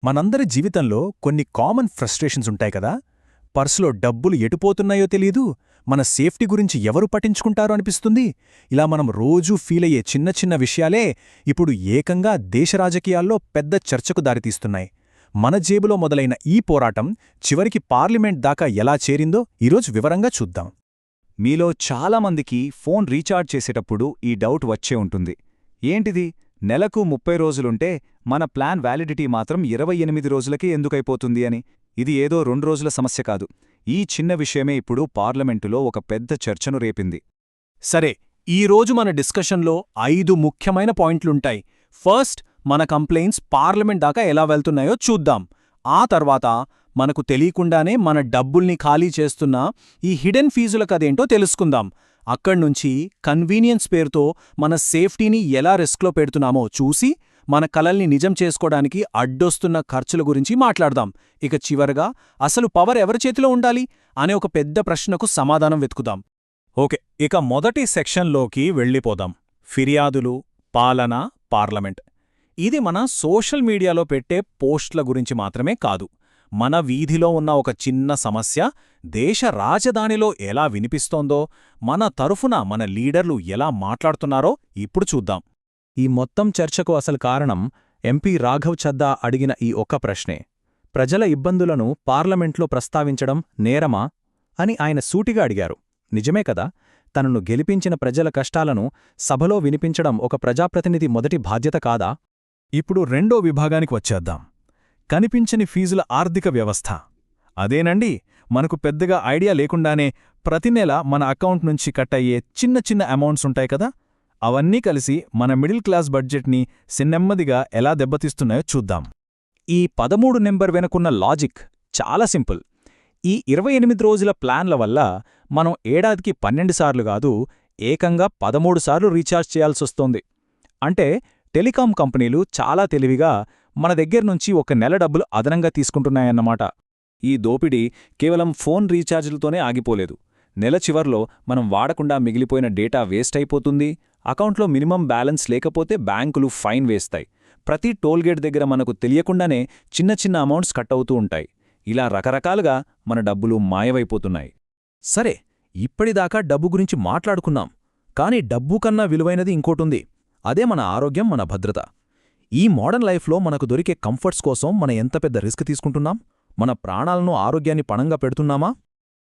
మనందరి జీవితంలో కొన్ని కామన్ ఫ్రస్ట్రేషన్స్ ఉంటాయి కదా. పర్సులో డబ్బులు ఎటుపోతున్నాయో తెలీదు, మన సేఫ్టీ గురించి ఎవరు పట్టించుకుంటారో అనిపిస్తుంది. ఇలా మనం రోజూ ఫీలయ్యే చిన్న చిన్న విషయాలే ఇప్పుడు ఏకంగా దేశ రాజకీయాల్లో పెద్ద చర్చకు దారితీస్తున్నాయి. మన జేబులో మొదలైన ఈ పోరాటం చివరికి పార్లమెంట్ దాకా ఎలా చేరిందో ఈరోజు వివరంగా చూద్దాం. మీలో చాలామందికి ఫోన్ రీఛార్జ్ చేసేటప్పుడు ఈ డౌట్ వచ్చే ఉంటుంది. ఏంటిది, నెలకు 30 రోజులుంటే మన ప్లాన్ వ్యాలిడిటీ మాత్రం 28 రోజులకే ఎందుకైపోతుంది అని. ఇది ఏదో 2 రోజుల సమస్య కాదు. ఈ చిన్న విషయమే ఇప్పుడు పార్లమెంటులో ఒక పెద్ద చర్చను రేపింది. సరే, ఈరోజు మన డిస్కషన్లో 5 ముఖ్యమైన పాయింట్లుంటాయి. ఫస్ట్, మన కంప్లైంట్స్ పార్లమెంట్ దాకా ఎలా వెళ్తున్నాయో చూద్దాం. ఆ తర్వాత మనకు తెలియకుండానే మన డబ్బుల్ని ఖాళీ చేస్తున్న ఈ హిడెన్ ఫీజుల కదేంటో తెలుసుకుందాం. అక్కడ్నుంచి కన్వీనియన్స్ పేరుతో మన సేఫ్టీని ఎలా రిస్క్లో పెడుతున్నామో చూసి మన కలల్ని నిజం చేసుకోవడానికి అడ్డొస్తున్న ఖర్చుల గురించి మాట్లాడదాం. ఇక చివరగా అసలు పవర్ ఎవరి చేతిలో ఉండాలి అనే ఒక పెద్ద ప్రశ్నకు సమాధానం వెతుకుదాం. ఓకే, ఇక మొదటి సెక్షన్లోకి వెళ్ళిపోదాం. ఫిర్యాదులు, పాలన, పార్లమెంట్. ఇది మన సోషల్ మీడియాలో పెట్టే పోస్ట్ల గురించి మాత్రమే కాదు. మన వీధిలో ఉన్న ఒక చిన్న సమస్య దేశ రాజధానిలో ఎలా వినిపిస్తోందో, మన తరఫున మన లీడర్లు ఎలా మాట్లాడుతున్నారో ఇప్పుడు చూద్దాం. ఈ మొత్తం చర్చకు అసలు కారణం ఎంపీ రాఘవ్ చద్దా అడిగిన ఈ ఒక్క ప్రశ్నే. ప్రజల ఇబ్బందులను పార్లమెంట్లో ప్రస్తావించడం నేరమా అని ఆయన సూటిగా అడిగారు. నిజమే కదా, తనను గెలిపించిన ప్రజల కష్టాలను సభలో వినిపించడం ఒక ప్రజాప్రతినిధి మొదటి బాధ్యత కాదా? ఇప్పుడు రెండో విభాగానికి వచ్చేద్దాం. కనిపించని ఫీజుల ఆర్థిక వ్యవస్థ. అదేనండి, మనకు పెద్దగా ఐడియా లేకుండానే ప్రతి నెల మన అకౌంట్ నుంచి కట్టయ్యే చిన్న చిన్న అమౌంట్స్ ఉంటాయి కదా. అవన్నీ కలిసి మన మిడిల్ క్లాస్ బడ్జెట్ని నెమ్మదిగా ఎలా దెబ్బతీస్తున్నాయో చూద్దాం. ఈ 13 నెంబర్ వెనుకున్న లాజిక్ చాలా సింపుల్. ఈ 28 రోజుల ప్లాన్ల వల్ల మనం ఏడాదికి 12 సార్లు కాదు, ఏకంగా 13 సార్లు రీఛార్జ్ చేయాల్సొస్తోంది. అంటే టెలికాం కంపెనీలు చాలా తెలివిగా మన దగ్గర్నుంచి ఒక నెల డబ్బులు అదనంగా తీసుకుంటున్నాయన్నమాట. ఈ దోపిడీ కేవలం ఫోన్ రీఛార్జీలతోనే ఆగిపోలేదు. నెల చివర్లో మనం వాడకుండా మిగిలిపోయిన డేటా వేస్ట్ అయిపోతుంది. అకౌంట్లో మినిమం బ్యాలెన్స్ లేకపోతే బ్యాంకులు ఫైన్ వేస్తాయి. ప్రతి టోల్గేట్ దగ్గర మనకు తెలియకుండానే చిన్న చిన్న అమౌంట్స్ కట్ అవుతూ ఉంటాయి. ఇలా రకరకాలుగా మన డబ్బులు మాయవైపోతున్నాయి. సరే, ఇప్పటిదాకా డబ్బు గురించి మాట్లాడుకున్నాం. కానీ డబ్బు కన్నా విలువైనది ఇంకోటుంది. అదే మన ఆరోగ్యం, మన భద్రత. ఈ మోడర్న్ లైఫ్లో మనకు దొరికే కంఫర్ట్స్ కోసం మనం ఎంత పెద్ద రిస్క్ తీసుకుంటున్నాం? మన ప్రాణాలను, ఆరోగ్యాన్ని పణంగా పెడుతున్నామా?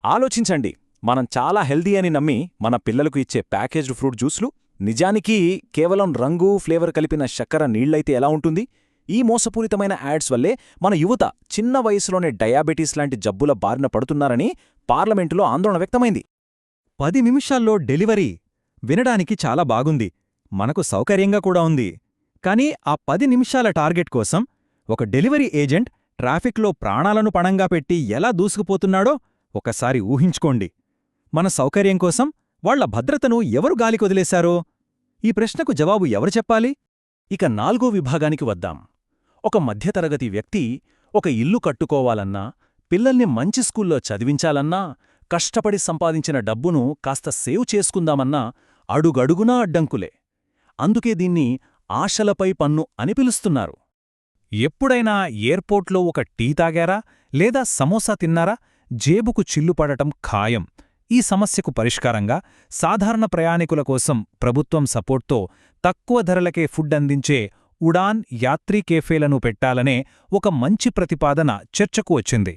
ఆలోచించండి. మనం చాలా హెల్దీ అని నమ్మి మన పిల్లలకు ఇచ్చే ప్యాకేజ్డ్ ఫ్రూట్ జ్యూస్లు నిజానికి కేవలం రంగు, ఫ్లేవర్ కలిపిన చక్కెర నీళ్లైతే ఎలా ఉంటుంది? ఈ మోసపూరితమైన యాడ్స్ వల్లే మన యువత చిన్న వయసులోనే డయాబెటీస్ లాంటి జబ్బుల బారిన పడుతున్నారని పార్లమెంటులో ఆందోళన వ్యక్తమైంది. 10 నిమిషాల్లో డెలివరీ వినడానికి చాలా బాగుంది, మనకు సౌకర్యంగా కూడా ఉంది. కానీ ఆ 10 నిమిషాల టార్గెట్ కోసం ఒక డెలివరీ ఏజెంట్ ట్రాఫిక్లో ప్రాణాలను పణంగా పెట్టి ఎలా దూసుకుపోతున్నాడో ఒకసారి ఊహించుకోండి. మన సౌకర్యం కోసం వాళ్ల భద్రతను ఎవరు గాలికొదిలేశారో? ఈ ప్రశ్నకు జవాబు ఎవరు చెప్పాలి? ఇక 4వ విభాగానికి వద్దాం. ఒక మధ్యతరగతి వ్యక్తి ఒక ఇల్లు కట్టుకోవాలన్నా, పిల్లల్ని మంచి స్కూల్లో చదివించాలన్నా, కష్టపడి సంపాదించిన డబ్బును కాస్త సేవ్ చేసుకుందామన్నా అడుగడుగునా అడ్డంకులే. అందుకే దీన్ని ఆశలపై పన్ను అని పిలుస్తున్నారు. ఎప్పుడైనా ఎయిర్పోర్ట్లో ఒక టీ తాగారా లేదా సమోసా తిన్నారా? జేబుకు చిల్లుపడటం ఖాయం. ఈ సమస్యకు పరిష్కారంగా సాధారణ ప్రయాణికుల కోసం ప్రభుత్వం సపోర్ట్తో తక్కువ ధరలకే ఫుడ్ అందించే ఉడాన్ యాత్రీ కేఫేలను పెట్టాలనే ఒక మంచి ప్రతిపాదన చర్చకు వచ్చింది.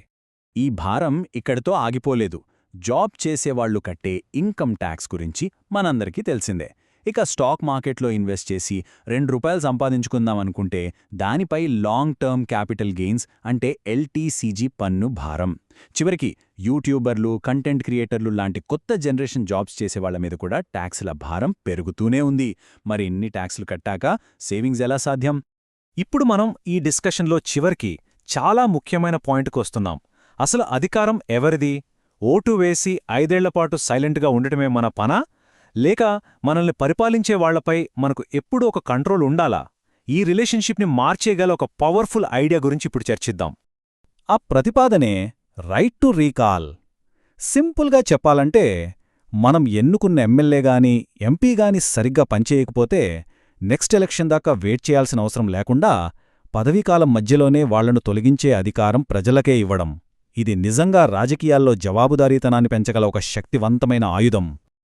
ఈ భారం ఇక్కడితో ఆగిపోలేదు. జాబ్ చేసేవాళ్లు కట్టే ఇన్కమ్ ట్యాక్స్ గురించి మనందరికీ తెలిసిందే. ఇక స్టాక్ మార్కెట్లో ఇన్వెస్ట్ చేసి ₹2 సంపాదించుకుందామనుకుంటే దానిపై లాంగ్ టర్మ్ క్యాపిటల్ గెయిన్స్ అంటే LTCG పన్ను భారం. చివరికి యూట్యూబర్లు, కంటెంట్ క్రియేటర్లు లాంటి కొత్త జనరేషన్ జాబ్స్ చేసేవాళ్ల మీద కూడా ట్యాక్సుల భారం పెరుగుతూనే ఉంది. మరి ఇన్ని ట్యాక్సులు కట్టాక సేవింగ్స్ ఎలా సాధ్యం? ఇప్పుడు మనం ఈ డిస్కషన్లో చివరికి చాలా ముఖ్యమైన పాయింట్కు వస్తున్నాం. అసలు అధికారం ఎవరిది? ఓటు వేసి 5 ఏళ్లపాటు సైలెంట్గా ఉండటమే మన పనా? లేక మనల్ని పరిపాలించే వాళ్లపై మనకు ఎప్పుడూ ఒక కంట్రోల్ ఉండాలా? ఈ రిలేషన్షిప్ని మార్చేగల ఒక పవర్ఫుల్ ఐడియా గురించి ఇప్పుడు చర్చిద్దాం. ఆ ప్రతిపాదనే రైట్ టు రీకాల్. సింపుల్గా చెప్పాలంటే, మనం ఎన్నుకున్న ఎమ్మెల్యేగాని, ఎంపీగాని సరిగ్గా పనిచేయకపోతే నెక్స్ట్ ఎలక్షన్ దాకా వెయిట్ చేయాల్సిన అవసరం లేకుండా పదవీకాలం మధ్యలోనే వాళ్లను తొలగించే అధికారం ప్రజలకే ఇవ్వడం. ఇది నిజంగా రాజకీయాల్లో జవాబుదారీతనాన్ని పెంచగల ఒక శక్తివంతమైన ఆయుధం.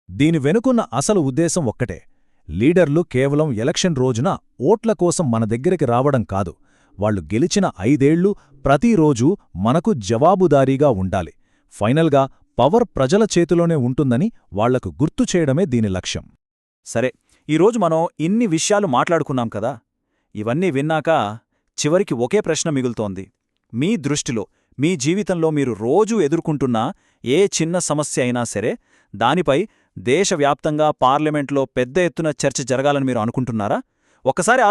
దీని వెనుకున్న అసలు ఉద్దేశం ఒక్కటే. లీడర్లు కేవలం ఎలక్షన్ రోజున ఓట్ల కోసం మన దగ్గరికి రావడం కాదు, వాళ్లు గెలిచిన 5 ఏళ్లు ప్రతిరోజూ మనకు జవాబుదారీగా ఉండాలి. ఫైనల్గా పవర్ ప్రజల చేతిలోనే ఉంటుందని వాళ్లకు గుర్తు చేయడమే దీని లక్ష్యం. సరే, ఈరోజు మనం ఇన్ని విషయాలు మాట్లాడుకున్నాం కదా. ఇవన్నీ విన్నాక చివరికి ఒకే ప్రశ్న మిగులుతోంది. మీ దృష్టిలో, మీ జీవితంలో మీరు రోజూ ఎదుర్కొంటున్న ఏ చిన్న సమస్య అయినా సరే, దానిపై దేశవ్యాప్తంగా పార్లమెంట్లో పెద్ద ఎత్తున చర్చ జరగాలని మీరు అనుకుంటున్నారా? ఒక్కసారి